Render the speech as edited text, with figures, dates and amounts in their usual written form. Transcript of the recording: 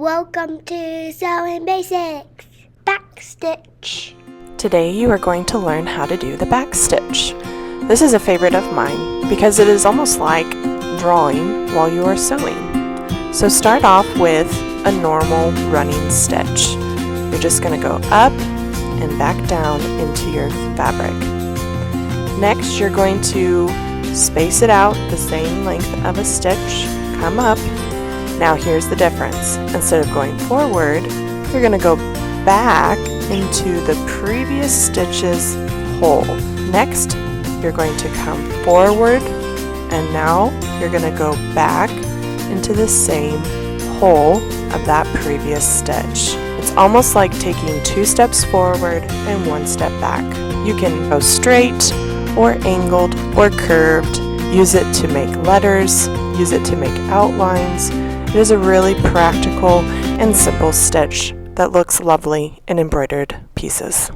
Welcome to Sewing Basics, back stitch. Today you are going to learn how to do the back stitch. This is a favorite of mine because it is almost like drawing while you are sewing. So start off with a normal running stitch. You're just going to go up and back down into your fabric. Next you're going to space it out the same length of a stitch, come up. Now here's the difference. Instead of going forward, you're going to go back into the previous stitch's hole. Next, you're going to come forward, and now you're going to go back into the same hole of that previous stitch. It's almost like taking 2 steps forward and 1 step back. You can go straight or angled or curved. Use it to make letters, use it to make outlines. It is a really practical and simple stitch that looks lovely in embroidered pieces.